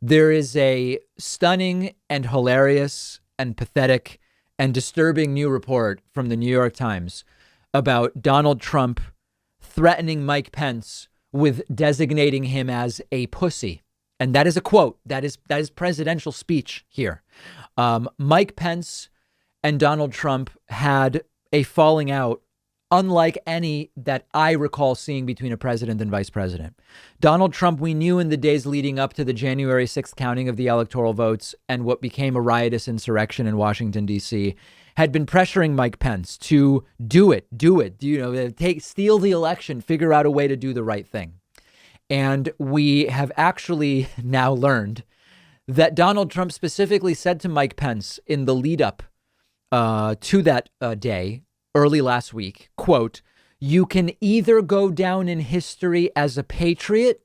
There is a stunning and hilarious and pathetic and disturbing new report from the New York Times about Donald Trump threatening Mike Pence with designating him as a pussy. And that is a quote. That is presidential speech here. Mike Pence and Donald Trump had a falling out unlike any that I recall seeing between a president and vice president. Donald Trump, we knew in the days leading up to the January 6th counting of the electoral votes and what became a riotous insurrection in Washington, D.C., had been pressuring Mike Pence to do it, steal the election, figure out a way to do the right thing. And we have actually now learned that Donald Trump specifically said to Mike Pence in the lead up to that day, early last week, quote, "You can either go down in history as a patriot,"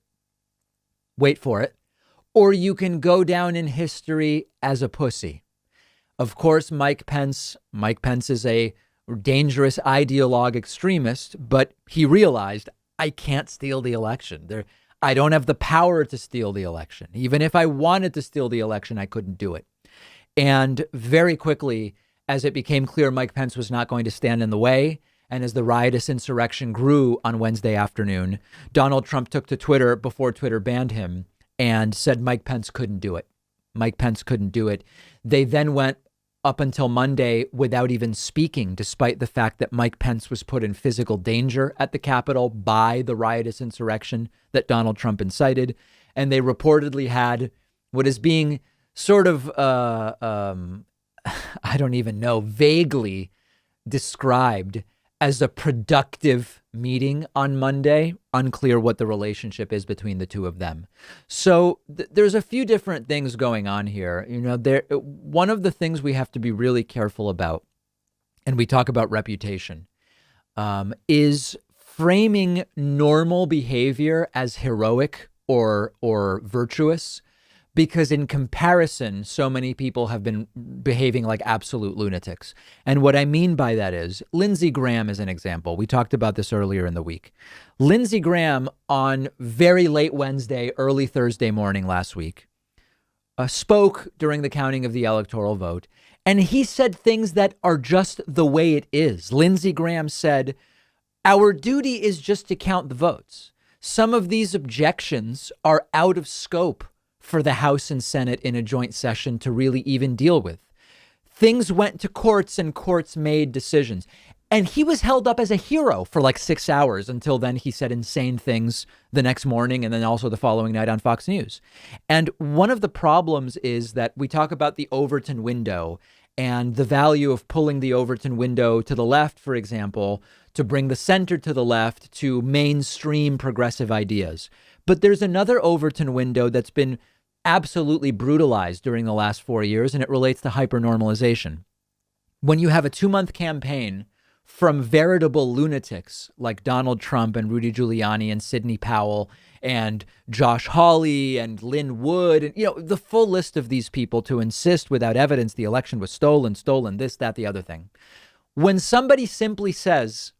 wait for it, "or you can go down in history as a pussy." Of course, Mike Pence is a dangerous ideologue extremist, but he realized, I can't steal the election. I don't have the power to steal the election. Even if I wanted to steal the election, I couldn't do it. And very quickly, as it became clear Mike Pence was not going to stand in the way, and as the riotous insurrection grew on Wednesday afternoon, Donald Trump took to Twitter before Twitter banned him and said Mike Pence couldn't do it. Mike Pence couldn't do it. They then went up until Monday without even speaking, despite the fact that Mike Pence was put in physical danger at the Capitol by the riotous insurrection that Donald Trump incited. And they reportedly had what is being sort of, I don't even know, vaguely described as a productive meeting on Monday. Unclear what the relationship is between the two of them. So there's a few different things going on here. One of the things we have to be really careful about, and we talk about reputation, is framing normal behavior as heroic or virtuous. Because in comparison, so many people have been behaving like absolute lunatics. And what I mean by that is Lindsey Graham is an example. We talked about this earlier in the week. Lindsey Graham on very late Wednesday, early Thursday morning last week, spoke during the counting of the electoral vote. And he said things that are just the way it is. Lindsey Graham said, "Our duty is just to count the votes. Some of these objections are out of scope for the House and Senate in a joint session to really even deal with. Things went to courts and courts made decisions." And he was held up as a hero for like 6 hours until then he said insane things the next morning and then also the following night on Fox News. And one of the problems is that we talk about the Overton window and the value of pulling the Overton window to the left, for example, to bring the center to the left to mainstream progressive ideas. But there's another Overton window that's been absolutely brutalized during the last 4 years, and it relates to hypernormalization. When you have a 2-month campaign from veritable lunatics like Donald Trump and Rudy Giuliani and Sidney Powell and Josh Hawley and Lynn Wood, and the full list of these people to insist without evidence the election was stolen, this, that, the other thing. When somebody simply says,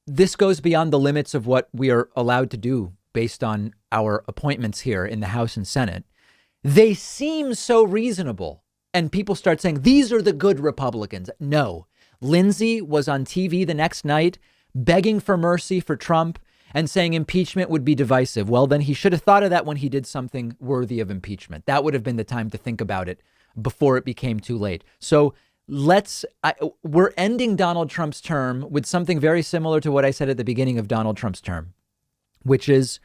this goes beyond the limits of what we are allowed to do based on our appointments here in the House and Senate, they seem so reasonable. And people start saying, these are the good Republicans. No, Lindsey was on TV the next night begging for mercy for Trump and saying impeachment would be divisive. Well, then he should have thought of that when he did something worthy of impeachment. That would have been the time to think about it before it became too late. So we're ending Donald Trump's term with something very similar to what I said at the beginning of Donald Trump's term, which is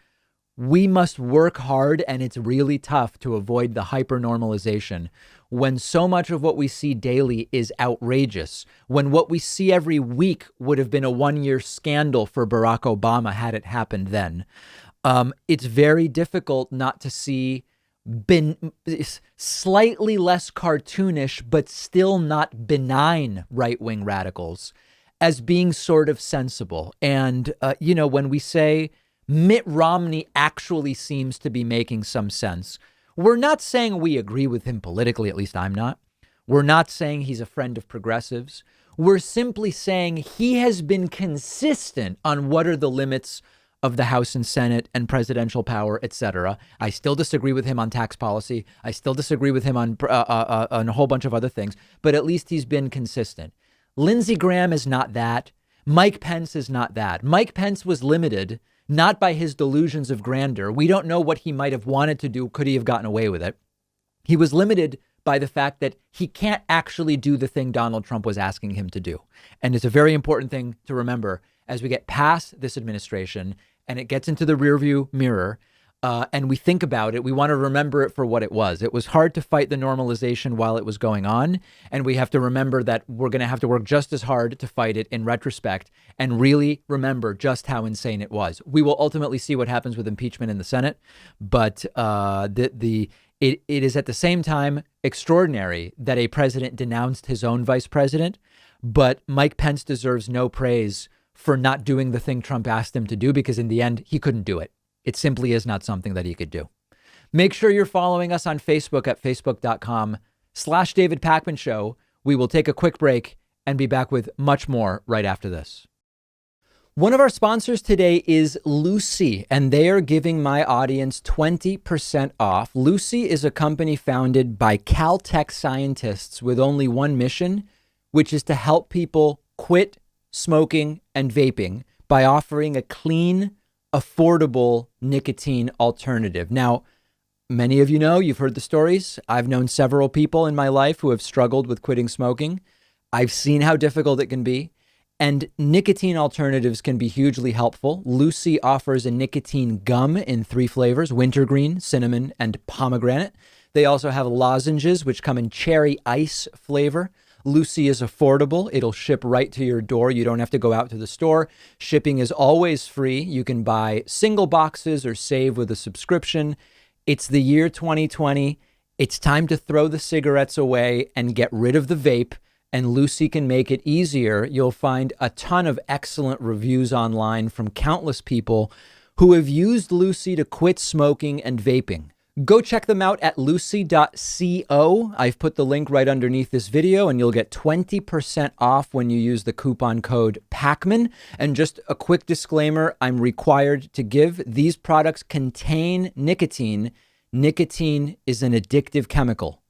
we must work hard, and it's really tough to avoid the hypernormalization when so much of what we see daily is outrageous, when what we see every week would have been a 1-year scandal for Barack Obama had it happened then. It's very difficult not to see slightly less cartoonish, but still not benign right-wing radicals as being sort of sensible. And, when we say Mitt Romney actually seems to be making some sense, we're not saying we agree with him politically, at least I'm not. We're not saying he's a friend of progressives. We're simply saying he has been consistent on what are the limits of the House and Senate and presidential power, etc. I still disagree with him on tax policy. I still disagree with him on a whole bunch of other things, but at least he's been consistent. Lindsey Graham is not that. Mike Pence is not that. Mike Pence was limited not by his delusions of grandeur. We don't know what he might have wanted to do. Could he have gotten away with it? He was limited by the fact that he can't actually do the thing Donald Trump was asking him to do. And it's a very important thing to remember as we get past this administration and it gets into the rearview mirror and we think about it. We want to remember it for what it was. It was hard to fight the normalization while it was going on. And we have to remember that we're going to have to work just as hard to fight it in retrospect and really remember just how insane it was. We will ultimately see what happens with impeachment in the Senate. But it is at the same time extraordinary that a president denounced his own vice president. But Mike Pence deserves no praise for not doing the thing Trump asked him to do, because in the end, he couldn't do it. It simply is not something that he could do. Make sure you're following us on Facebook at facebook.com/David Pakman Show. We will take a quick break and be back with much more right after this. One of our sponsors today is Lucy, and they are giving my audience 20% off. Lucy is a company founded by Caltech scientists with only one mission, which is to help people quit smoking and vaping by offering a clean, affordable nicotine alternative. Now, many of you know, you've heard the stories. I've known several people in my life who have struggled with quitting smoking. I've seen how difficult it can be. And nicotine alternatives can be hugely helpful. Lucy offers a nicotine gum in 3 flavors: wintergreen, cinnamon, and pomegranate. They also have lozenges, which come in cherry ice flavor. Lucy is affordable. It'll ship right to your door. You don't have to go out to the store. Shipping is always free. You can buy single boxes or save with a subscription. It's the year 2020. It's time to throw the cigarettes away and get rid of the vape. And Lucy can make it easier. You'll find a ton of excellent reviews online from countless people who have used Lucy to quit smoking and vaping. Go check them out at lucy.co. I've put the link right underneath this video, and you'll get 20% off when you use the coupon code Pakman. And just a quick disclaimer, I'm required to give: these products contain nicotine. Nicotine is an addictive chemical.